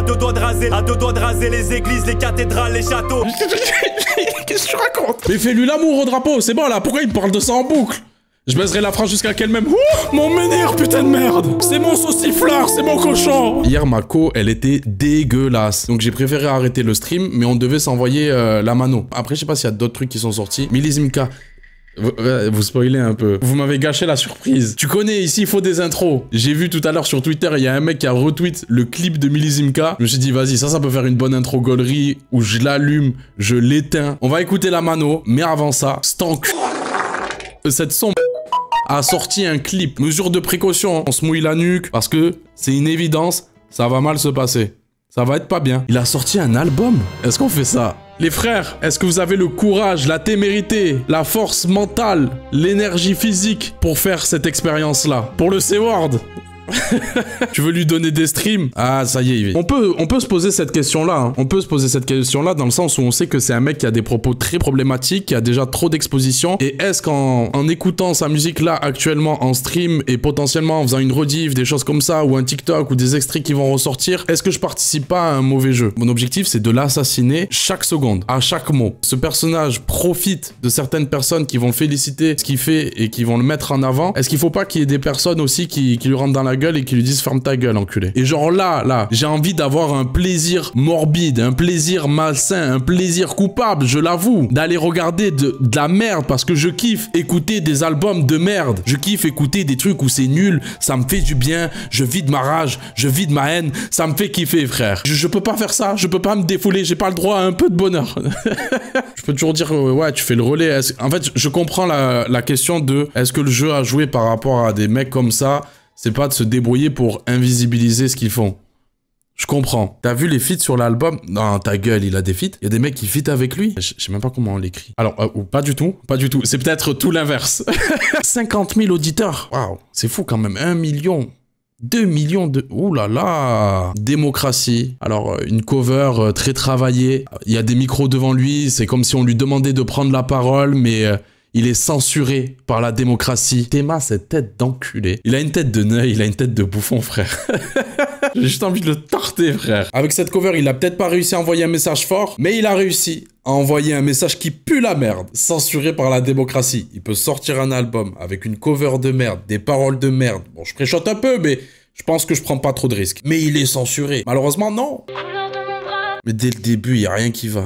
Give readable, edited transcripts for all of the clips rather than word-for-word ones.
À deux doigts de raser les églises, les cathédrales, les châteaux. Qu'est-ce que tu racontes? Mais fais-lui l'amour au drapeau, c'est bon là, pourquoi il me parle de ça en boucle? Je baiserai la France jusqu'à qu'elle m'aime. Ouh, mon menhir, putain de merde. C'est mon sauciflard, c'est mon cochon. Hier, ma co, elle était dégueulasse. Donc j'ai préféré arrêter le stream, mais on devait s'envoyer la mano. Après, je sais pas s'il y a d'autres trucs qui sont sortis. Millizimka. Vous spoilez un peu. Vous m'avez gâché la surprise. Tu connais, ici, il faut des intros. J'ai vu tout à l'heure sur Twitter, il y a un mec qui a retweet le clip de Millizimka. Je me suis dit, vas-y, ça peut faire une bonne intro gaulerie où je l'allume, je l'éteins. On va écouter la mano, mais avant ça, stank. Cette sombre a sorti un clip. Mesure de précaution, on se mouille la nuque parce que c'est une évidence, ça va mal se passer. Ça va être pas bien. Il a sorti un album. Est-ce qu'on fait ça? Les frères, est-ce que vous avez le courage, la témérité, la force mentale, l'énergie physique pour faire cette expérience-là? Pour le C-Word? Tu veux lui donner des streams? Ah, ça y est. On peut se poser cette question-là. Hein. On peut se poser cette question-là dans le sens où on sait que c'est un mec qui a des propos très problématiques, qui a déjà trop d'exposition. Et est-ce qu'en écoutant sa musique là actuellement en stream et potentiellement en faisant une rediff, des choses comme ça, ou un TikTok ou des extraits qui vont ressortir, est-ce que je participe pas à un mauvais jeu? Mon objectif, c'est de l'assassiner chaque seconde, à chaque mot. Ce personnage profite de certaines personnes qui vont féliciter ce qu'il fait et qui vont le mettre en avant. Est-ce qu'il faut pas qu'il y ait des personnes aussi qui lui rentrent dans la gueule et qui lui disent ferme ta gueule, enculé? Et genre là, j'ai envie d'avoir un plaisir morbide, un plaisir malsain, un plaisir coupable, je l'avoue, d'aller regarder de la merde parce que je kiffe écouter des albums de merde. Je kiffe écouter des trucs où c'est nul, ça me fait du bien, je vide ma rage, je vide ma haine, ça me fait kiffer, frère. Je peux pas faire ça, je peux pas me défouler, j'ai pas le droit à un peu de bonheur. Je peux toujours dire, ouais, tu fais le relais. En fait, je comprends la question de est-ce que le jeu a joué par rapport à des mecs comme ça? C'est pas de se débrouiller pour invisibiliser ce qu'ils font. Je comprends. T'as vu les feats sur l'album? Non, ta gueule, il a des feats. Il y a des mecs qui featent avec lui. Je sais même pas comment on l'écrit. Alors, pas du tout. Pas du tout. C'est peut-être tout l'inverse. 50 000 auditeurs. Waouh, c'est fou quand même. 1 million. 2 millions de... Ouh là là. Démocratie. Alors, une cover très travaillée. Il y a des micros devant lui. C'est comme si on lui demandait de prendre la parole, mais... il est censuré par la démocratie. Théma, cette tête d'enculé. Il a une tête de neuil, il a une tête de bouffon, frère. J'ai juste envie de le tarter, frère. Avec cette cover, il a peut-être pas réussi à envoyer un message fort, mais il a réussi à envoyer un message qui pue la merde, censuré par la démocratie. Il peut sortir un album avec une cover de merde, des paroles de merde. Bon, je préchote un peu, mais je pense que je prends pas trop de risques. Mais il est censuré. Malheureusement, non. Mais dès le début, il n'y a rien qui va.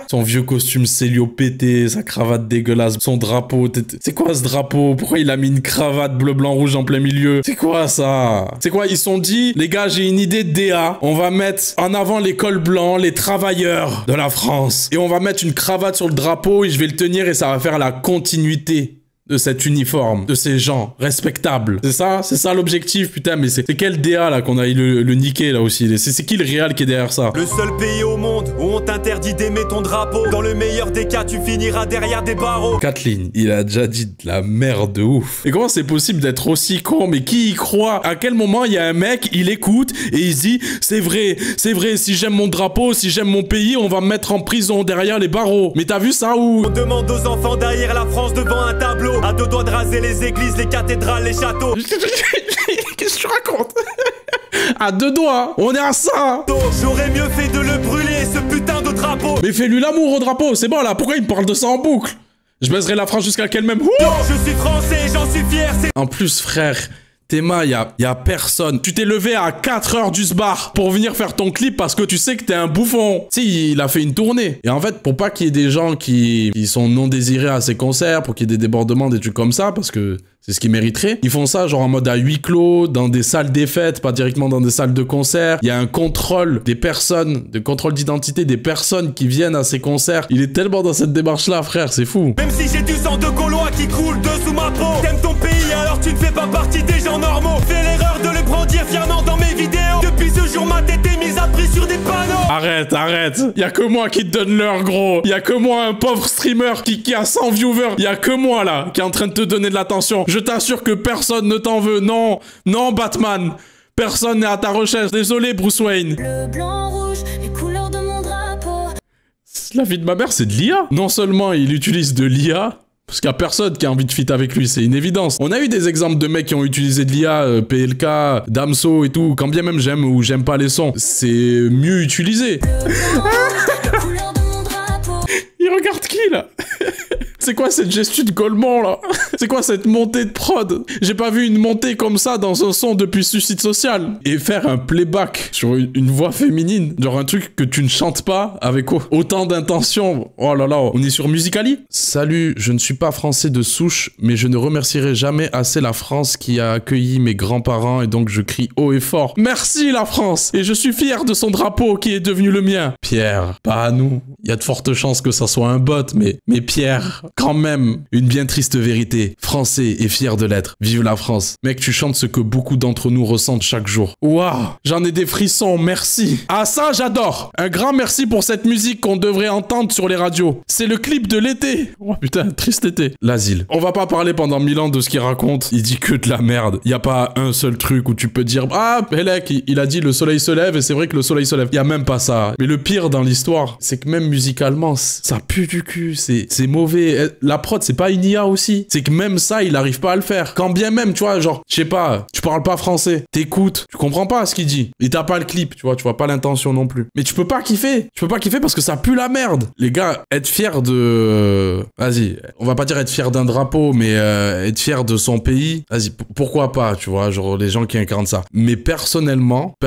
Son vieux costume Célio pété, sa cravate dégueulasse, son drapeau. C'est quoi ce drapeau? Pourquoi il a mis une cravate bleu, blanc, rouge en plein milieu? C'est quoi ça? C'est quoi? Ils se sont dit, les gars, j'ai une idée de DA. On va mettre en avant les cols blancs, les travailleurs de la France. Et on va mettre une cravate sur le drapeau et je vais le tenir et ça va faire la continuité de cet uniforme, de ces gens respectables. C'est ça l'objectif, putain, mais c'est quel DA là qu'on a le niquer là aussi? C'est qui le réal qui est derrière ça? Le seul pays au monde où on t'interdit d'aimer ton drapeau. Dans le meilleur des cas, tu finiras derrière des barreaux. Kathleen, il a déjà dit de la merde de ouf. Et comment c'est possible d'être aussi con? Mais qui y croit? À quel moment il y a un mec, il écoute et il se dit c'est vrai, si j'aime mon drapeau, si j'aime mon pays, on va me mettre en prison derrière les barreaux. Mais t'as vu ça ou? On demande aux enfants d'haïr la France devant un tableau. À deux doigts de raser les églises, les cathédrales, les châteaux. Qu'est-ce que tu racontes? À deux doigts, on est à ça. J'aurais mieux fait de le brûler, ce putain de drapeau. Mais fais-lui l'amour au drapeau, c'est bon là, pourquoi il me parle de ça en boucle? Je baiserai la France jusqu'à qu'elle m'aime. Je suis français, j'en suis fier. En plus, frère, Théma, y a personne. Tu t'es levé à 4 heures du sbar pour venir faire ton clip parce que tu sais que t'es un bouffon. Tu sais, il a fait une tournée. Et en fait, pour pas qu'il y ait des gens qui sont non désirés à ses concerts, pour qu'il y ait des débordements, des trucs comme ça, parce que c'est ce qu'ils mériteraient, ils font ça genre en mode à huis clos, dans des salles des fêtes, pas directement dans des salles de concert. Il y a un contrôle des personnes, de contrôle d'identité des personnes qui viennent à ces concerts. Il est tellement dans cette démarche-là, frère, c'est fou. Même si j'ai du sang de Gaulois qui coule dessous ma peau. T'aimes ton pays alors tu ne fais pas partie des gens normaux. Fais l'erreur de le brandir fièrement dans mes vidéos. Depuis ce jour, ma tête est mise à prix sur des panneaux. Arrête. Y'a que moi qui te donne l'heure, gros. Y'a que moi, un pauvre streamer qui a 100 viewers. Y'a que moi, là, qui est en train de te donner de l'attention. Je t'assure que personne ne t'en veut. Non, Batman. Personne n'est à ta recherche. Désolé, Bruce Wayne. Bleu, blanc, rouge, les couleurs de mon drapeau. La vie de ma mère, c'est de l'IA. Non seulement il utilise de l'IA, Parce qu'il y a personne qui a envie de feat avec lui, c'est une évidence. On a eu des exemples de mecs qui ont utilisé de l'IA, PLK, Damso et tout, quand bien même j'aime ou j'aime pas les sons. C'est mieux utilisé. Il regarde qui, là? C'est quoi cette gestu de Golemont, là? C'est quoi cette montée de prod? J'ai pas vu une montée comme ça dans un son depuis Suicide Social. Et faire un playback sur une voix féminine, genre un truc que tu ne chantes pas avec autant d'intention. Oh là là, on est sur Musical.ly? Salut, je ne suis pas français de souche, mais je ne remercierai jamais assez la France qui a accueilli mes grands-parents et donc je crie haut et fort. Merci la France! Et je suis fier de son drapeau qui est devenu le mien. Pierre, pas à nous. Il y a de fortes chances que ça soit un bot, mais Pierre... Quand même, une bien triste vérité. Français et fier de l'être. Vive la France. Mec, tu chantes ce que beaucoup d'entre nous ressentent chaque jour. Waouh, j'en ai des frissons, merci. Ah ça, j'adore. Un grand merci pour cette musique qu'on devrait entendre sur les radios. C'est le clip de l'été. Oh putain, triste été. L'asile. On va pas parler pendant 1000 ans de ce qu'il raconte. Il dit que de la merde. Il y a pas un seul truc où tu peux dire ah, Pelek, il a dit le soleil se lève et c'est vrai que le soleil se lève. Il y a même pas ça. Mais le pire dans l'histoire, c'est que même musicalement, ça pue du cul. C'est mauvais. La prod, c'est pas une IA aussi. C'est que même ça, il arrive pas à le faire. Quand bien même, tu vois, genre, je sais pas, tu parles pas français, t'écoutes, tu comprends pas ce qu'il dit. Et t'as pas le clip, tu vois pas l'intention non plus. Mais tu peux pas kiffer. Tu peux pas kiffer parce que ça pue la merde. Les gars, être fier de... Vas-y, on va pas dire être fier d'un drapeau, mais être fier de son pays, vas-y, pourquoi pas, tu vois, genre les gens qui incarnent ça. Mais personnellement,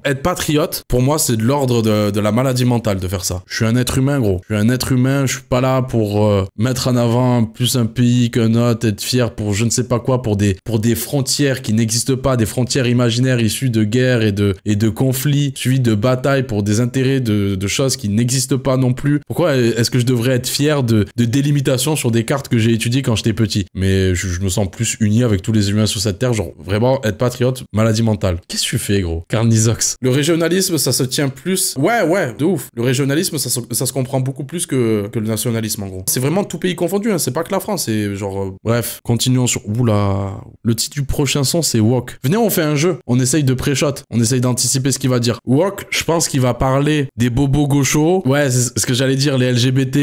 être patriote, pour moi, c'est de l'ordre de la maladie mentale de faire ça. Je suis un être humain, gros. Je suis un être humain, je suis pas là pour... mettre en avant plus un pays qu'un autre, être fier pour je ne sais pas quoi, pour des frontières qui n'existent pas, des frontières imaginaires issues de guerres et de conflits, suivis de batailles pour des intérêts de choses qui n'existent pas non plus. Pourquoi est-ce que je devrais être fier de délimitations sur des cartes que j'ai étudiées quand j'étais petit? Mais je me sens plus uni avec tous les humains sur cette terre, genre vraiment être patriote, maladie mentale. Qu'est-ce que tu fais, gros? Carnizox. Le régionalisme, ça se tient plus... Ouais, de ouf. Le régionalisme, ça se comprend beaucoup plus que le nationalisme, en gros. C'est vraiment tout pays confondu, hein. C'est pas que la France, c'est genre... bref, continuons sur... Oula... Le titre du prochain son, c'est Walk. Venez, on fait un jeu. On essaye de pré-shot. On essaye d'anticiper ce qu'il va dire. Walk, je pense qu'il va parler des bobos gauchos. Ouais, c'est ce que j'allais dire, les LGBT,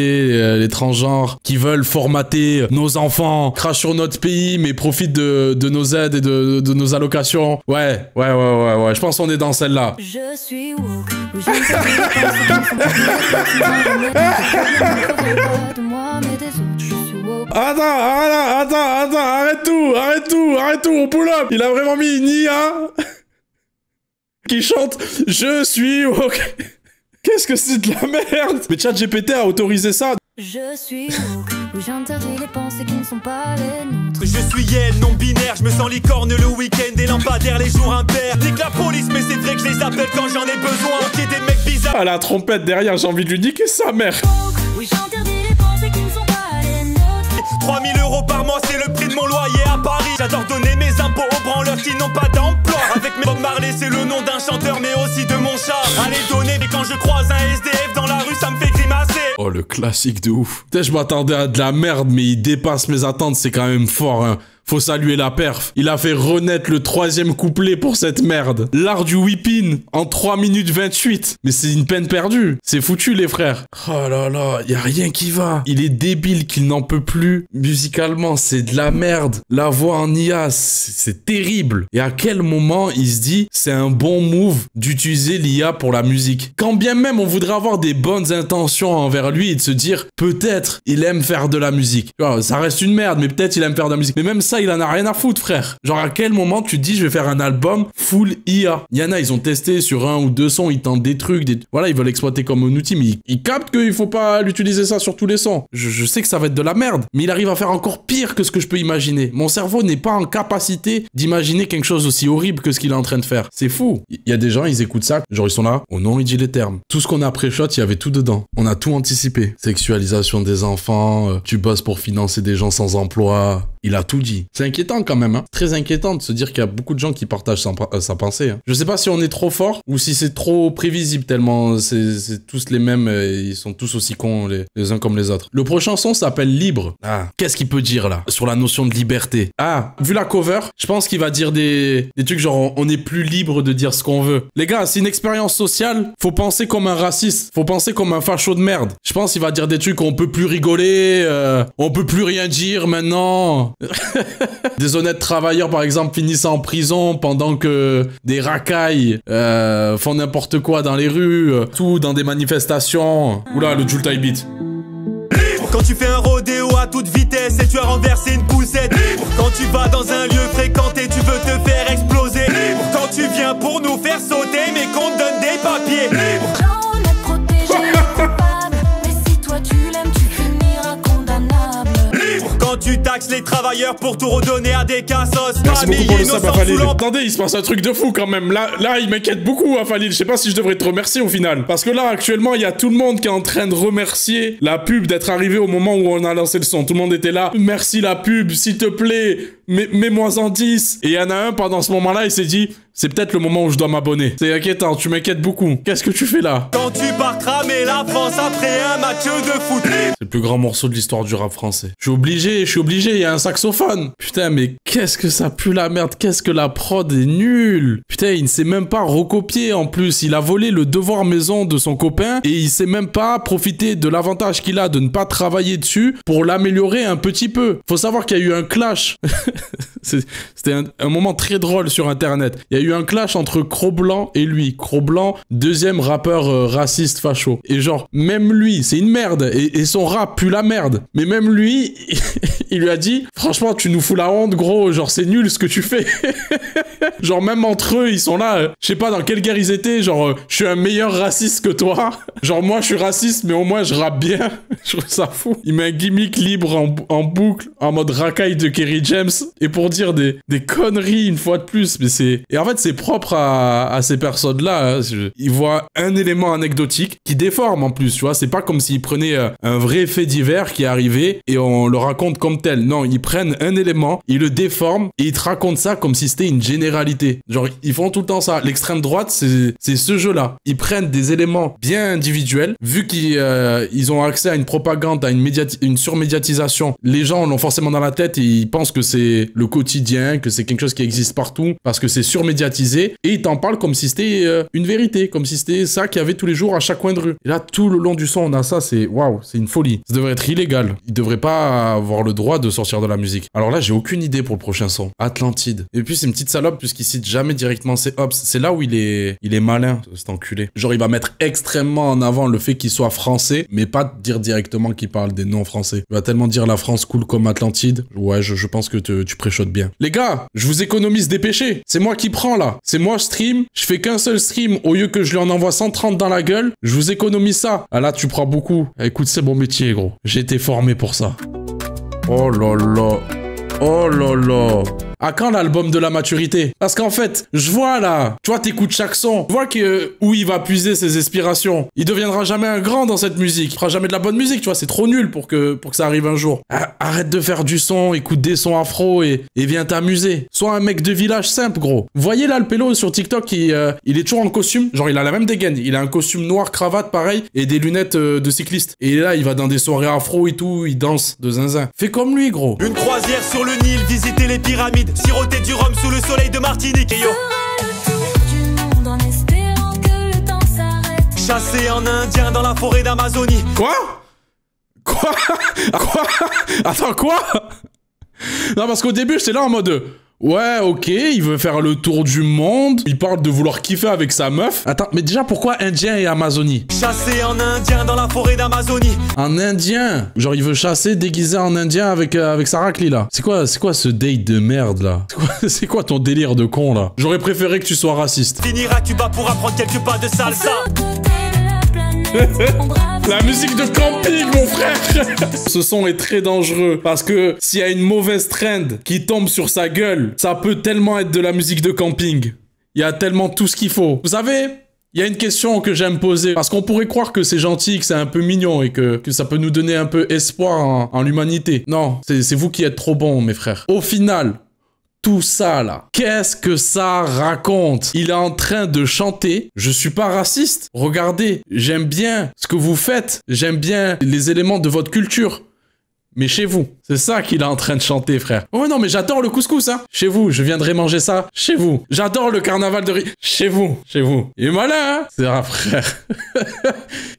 les transgenres, qui veulent formater nos enfants, crachent sur notre pays, mais profitent de nos aides et de nos allocations. Ouais. Je pense qu'on est dans celle-là. Je suis woke. Attends, arrête tout, on pull up. Il a vraiment mis une IA qui chante « Je suis woke ». Qu'est-ce que c'est de la merde? Mais ChatGPT a autorisé ça. Je suis woke, où j'interdis les pensées qui ne sont pas les nôtres. Je suis elle, non binaire, je me sens licorne le week-end, des lampadaires les jours impairs. Nique la police, mais c'est vrai que je les appelle quand j'en ai besoin. Ok, des mecs bizarres. Ah, la trompette derrière, j'ai envie de lui niquer sa mère. Oui, j'interdis les pensées qui ne sont pas les nôtres. 3000 € par mois, c'est le prix de mon loyer à Paris. J'adore donner mes impôts aux branleurs qui n'ont pas d'emploi. Avec mes Bob Marley, c'est le nom d'un chanteur, mais aussi de mon chat. Allez donner, mais quand je croise un SDF dans la rue, ça me fait grimacer. Oh, le classique de ouf. Peut-être je m'attendais à de la merde, mais il dépasse mes attentes, c'est quand même fort, hein. Faut saluer la perf. Il a fait renaître le 3e couplet pour cette merde. L'art du whipping en 3 minutes 28. Mais c'est une peine perdue. C'est foutu, les frères. Oh là là, y a rien qui va. Il est débile qu'il n'en peut plus. Musicalement, c'est de la merde. La voix en IA, c'est terrible. Et à quel moment il se dit, c'est un bon move d'utiliser l'IA pour la musique? Quand bien même on voudrait avoir des bonnes intentions envers lui et de se dire, peut-être il aime faire de la musique. Tu vois, ça reste une merde, mais peut-être il aime faire de la musique. Mais même ça, il en a rien à foutre, frère. Genre, à quel moment tu te dis, je vais faire un album full IA? Il y en a, ils ont testé sur 1 ou 2 sons, ils tentent des trucs, voilà, ils veulent l'exploiter comme un outil, mais ils captent qu'il faut pas l'utiliser ça sur tous les sons. Je sais que ça va être de la merde, mais il arrive à faire encore pire que ce que je peux imaginer. Mon cerveau n'est pas en capacité d'imaginer quelque chose aussi horrible que ce qu'il est en train de faire. C'est fou. Il y a des gens, ils écoutent ça, genre ils sont là, oh non, il dit les termes. Tout ce qu'on a pré-shot, il y avait tout dedans. On a tout anticipé. Sexualisation des enfants, tu bosses pour financer des gens sans emploi. Il a tout dit. C'est inquiétant quand même, hein. Très inquiétant de se dire qu'il y a beaucoup de gens qui partagent sa pensée. Hein. Je sais pas si on est trop fort ou si c'est trop prévisible tellement c'est tous les mêmes, ils sont tous aussi cons les uns comme les autres. Le prochain son s'appelle Libre. Ah, qu'est-ce qu'il peut dire là sur la notion de liberté? Ah, vu la cover, je pense qu'il va dire des trucs genre on est plus libre de dire ce qu'on veut. Les gars, c'est une expérience sociale, faut penser comme un raciste, faut penser comme un facho de merde. Je pense qu'il va dire des trucs on peut plus rigoler, on peut plus rien dire maintenant. Des honnêtes travailleurs par exemple finissent en prison pendant que des racailles font n'importe quoi dans les rues, tout dans des manifestations. Oula, le Jultai beat. Quand tu fais un rodéo à toute vitesse et tu as renversé une poussette. Quand tu vas dans un lieu fréquenté, tu veux te faire exploser. Quand tu viens pour nous faire sauter, mais qu'on te donne des papiers. On est protégé, coupable. Mais si toi tu l'aimes, tu finiras condamnable. Quand tu taxes les travailleurs pour tout redonner à des cassos. Merci beaucoup pour le sub, Afalil. Attendez, il se passe un truc de fou quand même. Là, il m'inquiète beaucoup, Afalil. Je sais pas si je devrais te remercier au final. Parce que là, actuellement, il y a tout le monde qui est en train de remercier la pub d'être arrivé au moment où on a lancé le son. Tout le monde était là. Merci la pub, s'il te plaît. Mets-moi en 10. Et il y en a un pendant ce moment-là, il s'est dit, c'est peut-être le moment où je dois m'abonner. C'est inquiétant, tu m'inquiètes beaucoup. Qu'est-ce que tu fais là? Quand tu pars cramer la France après un match de foot. C'est le plus grand morceau de l'histoire du rap français. Je suis obligé, il y a un saxophone. Putain, mais qu'est-ce que ça pue la merde, qu'est-ce que la prod est nulle. Putain, il ne s'est même pas recopié en plus. Il a volé le devoir maison de son copain et il s'est même pas profité de l'avantage qu'il a de ne pas travailler dessus pour l'améliorer un petit peu. Faut savoir qu'il y a eu un clash. C'était un moment très drôle sur internet. Il y a eu un clash entre Cro-Blanc et lui. Cro-Blanc, deuxième rappeur raciste facho. Et genre, même lui, c'est une merde. Et son rap pue la merde. Mais même lui, il lui a dit, franchement, tu nous fous la honte, gros. Genre, c'est nul ce que tu fais. Genre, même entre eux, ils sont là. Je sais pas dans quelle guerre ils étaient. Genre, je suis un meilleur raciste que toi. Genre, moi, je suis raciste, mais au moins, je rappe bien. Je trouve ça fou. Il met un gimmick libre en boucle, en mode racaille de Kerry James. Et pour dire des conneries une fois de plus. Mais c'est... Et en fait, c'est propre à ces personnes-là. Hein. Ils voient un élément anecdotique qui déforme en plus, tu vois. C'est pas comme s'ils prenaient un vrai fait divers qui est arrivé et on le raconte comme tel. Non, ils prennent un élément, ils le déforment et ils te racontent ça comme si c'était une généralité. Genre, ils font tout le temps ça. L'extrême droite, c'est ce jeu-là. Ils prennent des éléments bien individuels. Vu qu'ils ont accès à une propagande, à une surmédiatisation, les gens l'ont forcément dans la tête et ils pensent que c'est le quotidien, que c'est quelque chose qui existe partout parce que c'est surmédiatisé et ils t'en parlent comme si c'était une vérité, comme si c'était ça qu'il y avait tous les jours à chaque coin de rue. Et là, tout le long du son, on a ça, c'est waouh, c'est une folie. Ça devrait être illégal. Ils devraient pas avoir le droit de sortir de la musique. Alors là, j'ai aucune idée pour le prochain son. Atlantide. Et puis, c'est une petite salope puisqu'il cite jamais directement ses hops. C'est là où il est malin, cet enculé. Genre, il va mettre extrêmement en avant le fait qu'il soit français, mais pas dire directement qu'il parle des non-français. Il va tellement dire la France cool comme Atlantide. Ouais, je pense que tu préchotes bien. Les gars, je vous économise des péchés. C'est moi qui prends là. C'est moi stream. Je fais qu'un seul stream au lieu que je lui en envoie 130 dans la gueule. Je vous économise ça. Ah là, tu prends beaucoup. Écoute, c'est mon métier, gros. J'ai été formé pour ça. Oh là là. Oh là là. À quand l'album de la maturité? Parce qu'en fait, je vois là, tu vois, t'écoutes chaque son, tu vois où il va puiser ses inspirations. Il deviendra jamais un grand dans cette musique. Il fera jamais de la bonne musique, tu vois, c'est trop nul pour que ça arrive un jour. Arrête de faire du son, écoute des sons afro et viens t'amuser. Sois un mec de village simple, gros. Vous voyez là le pélo sur TikTok, il est toujours en costume, genre il a la même dégaine. Il a un costume noir, cravate, pareil, et des lunettes de cycliste. Et là, il va dans des soirées afro et tout, il danse de zinzin. Fais comme lui, gros. Une croisière sur le Nil, visiter les pyramides, siroter du rhum sous le soleil de Martinique. Et yo, chasser un indien dans la forêt d'Amazonie. Quoi? Attends, quoi? Non, parce qu'au début, j'étais là en mode... Ouais, ok, il veut faire le tour du monde. Il parle de vouloir kiffer avec sa meuf. Attends, mais déjà, pourquoi Indien et Amazonie? Chasser un Indien dans la forêt d'Amazonie. Un Indien? Genre, il veut chasser déguisé en Indien avec sa raclie, là. C'est quoi ce date de merde, là? C'est quoi ton délire de con, là? J'aurais préféré que tu sois raciste. Finir à Cuba pour apprendre quelques pas de salsa. La musique de camping, mon frère. Ce son est très dangereux parce que s'il y a une mauvaise trend qui tombe sur sa gueule, ça peut tellement être de la musique de camping. Il y a tellement tout ce qu'il faut. Vous savez, Il y a une question que j'aime poser, parce qu'on pourrait croire que c'est gentil, que c'est un peu mignon et que ça peut nous donner un peu espoir en l'humanité. Non, c'est vous qui êtes trop bons, mes frères. Au final, tout ça là, qu'est-ce que ça raconte? Il est en train de chanter, je suis pas raciste. Regardez, j'aime bien ce que vous faites, j'aime bien les éléments de votre culture. Mais chez vous, c'est ça qu'il est en train de chanter, frère. Oh non, mais j'adore le couscous, hein. Chez vous, je viendrai manger ça. Chez vous. J'adore le carnaval de riz. Chez vous. Chez vous. Il est malin, hein. C'est un frère.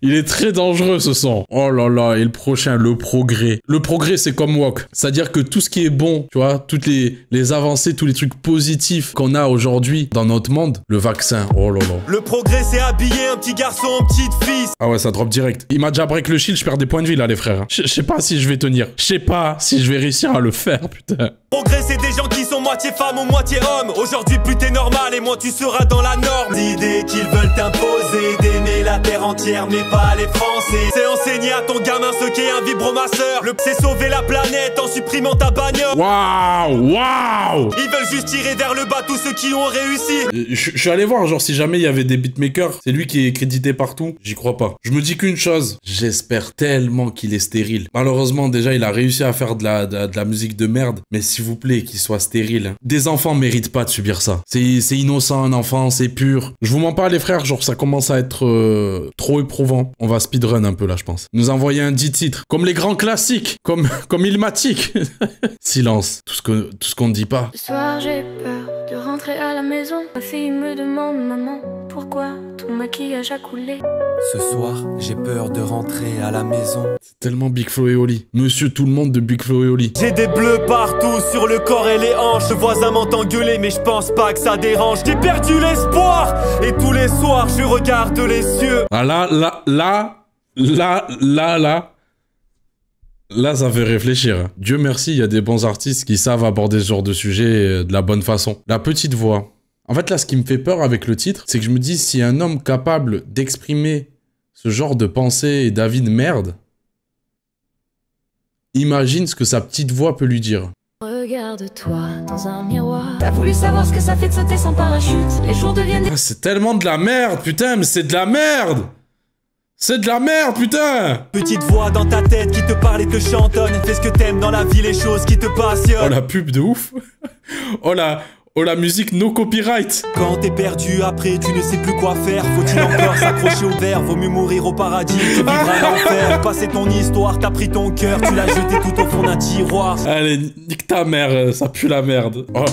Il est très dangereux, ce son. Oh là là, et le prochain, le progrès. Le progrès, c'est comme wok. C'est-à-dire que tout ce qui est bon, tu vois, toutes les avancées, tous les trucs positifs qu'on a aujourd'hui dans notre monde, le vaccin, oh là là. Le progrès, c'est habiller un petit garçon en petite fille. Ah ouais, ça drop direct. Il m'a déjà break le shield, je perds des points de vie, là, les frères. Je sais pas si je vais tenir. Je sais pas si je vais réussir à le faire, putain. Progrès, c'est des gens qui sont moitié femmes ou moitié hommes. Aujourd'hui, plus t'es normal et moins tu seras dans la norme. L'idée qu'ils veulent t'imposer, d'aimer la terre entière, mais pas les Français. C'est enseigner à ton gamin ce qu'est un vibromasseur. C'est sauver la planète en supprimant ta bagnole. Waouh, waouh. Ils veulent juste tirer vers le bas tous ceux qui ont réussi. Je suis allé voir, genre, si jamais il y avait des beatmakers, c'est lui qui est crédité partout. J'y crois pas. Je me dis qu'une chose, j'espère tellement qu'il est stérile. Malheureusement, déjà, il a réussi à faire de la musique de merde, mais s'il vous plaît, qu'il soit stérile. Des enfants méritent pas de subir ça. C'est innocent, un enfant, c'est pur. Je vous mens pas, les frères, genre, ça commence à être trop éprouvant. On va speedrun un peu, là, je pense. Nous envoyer un 10 titres, comme les grands classiques, comme Ilmatic. Silence, tout ce qu'on ne dit pas. Ce soir j'ai peur de rentrer à la maison. Ma fille me demande, maman, pourquoi ton maquillage a coulé? Ce soir, j'ai peur de rentrer à la maison. C'est tellement Big Flo et Oli. Monsieur tout le monde de Big Flo et Oli. J'ai des bleus partout sur le corps et les hanches. Le voisin m'entend gueuler mais je pense pas que ça dérange. J'ai perdu l'espoir et tous les soirs je regarde les cieux. Ah Là, ça fait réfléchir. Dieu merci, il y a des bons artistes qui savent aborder ce genre de sujet de la bonne façon. La petite voix. En fait, là, ce qui me fait peur avec le titre, c'est que je me dis, si un homme capable d'exprimer ce genre de pensée et d'avis de merde, imagine ce que sa petite voix peut lui dire. Regarde-toi dans un miroir. T'as voulu savoir ce que ça fait de sauter sans parachute. Les jours deviennent... Ah, c'est tellement de la merde, putain, mais c'est de la merde! C'est de la merde, putain! Petite voix dans ta tête qui te parle et te chantonne. Fais ce que t'aimes dans la vie, les choses qui te passionnent. Oh la pub de ouf! Oh la musique no copyright! Quand t'es perdu après, tu ne sais plus quoi faire. Faut-il encore s'accrocher au verre? Vaut mieux mourir au paradis que vivre un enfer. Passer ton histoire, t'as pris ton cœur, tu l'as jeté tout au fond d'un tiroir. Allez, nique ta mère, ça pue la merde. Oh.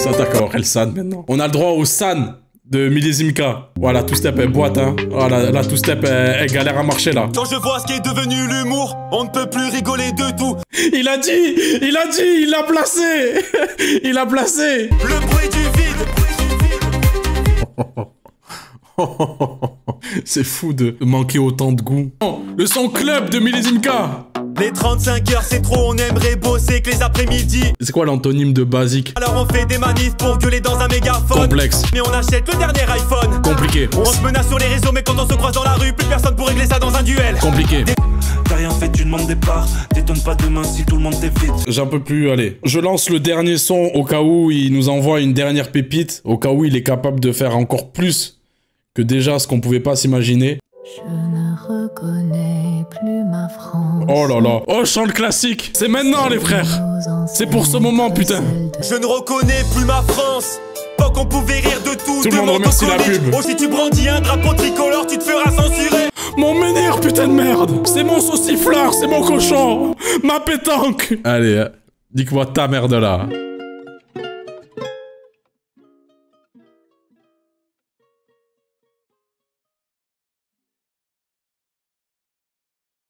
Ça d'accord, elle San maintenant. On a le droit au San de Millésime-K. Voilà, two-step, elle boite, hein. Voilà, la two-step, elle galère à marcher, là. Quand je vois ce qui est devenu l'humour, on ne peut plus rigoler de tout. Il a l'a placé. Il a placé. Le bruit du vide. C'est fou de manquer autant de goût. Oh, le son club de Millésime-K. Les 35 heures c'est trop, on aimerait bosser que les après-midi. C'est quoi l'antonyme de basique? Alors on fait des manifs pour gueuler dans un mégaphone. Complexe. Mais on achète le dernier iPhone. Compliqué. On se menace sur les réseaux mais quand on se croise dans la rue, plus personne pour régler ça dans un duel. Compliqué. T'as rien fait, tu demandes des parts. T'étonnes pas demain si tout le monde t'évite. J'en peux plus, allez. Je lance le dernier son au cas où il nous envoie une dernière pépite. Au cas où il est capable de faire encore plus que déjà ce qu'on pouvait pas s'imaginer. Je ne reconnais plus ma France. Oh là là. Oh, chante classique. C'est maintenant, les frères. C'est pour ce moment, putain. Je ne reconnais plus ma France. Pas qu'on pouvait rire de tout. Tout le monde remercie la pub. Oh, si tu brandis un drapeau tricolore, tu te feras censurer. Mon menhir, putain de merde. C'est mon sauciflard, c'est mon cochon. Ma pétanque. Allez, dis-moi ta merde là.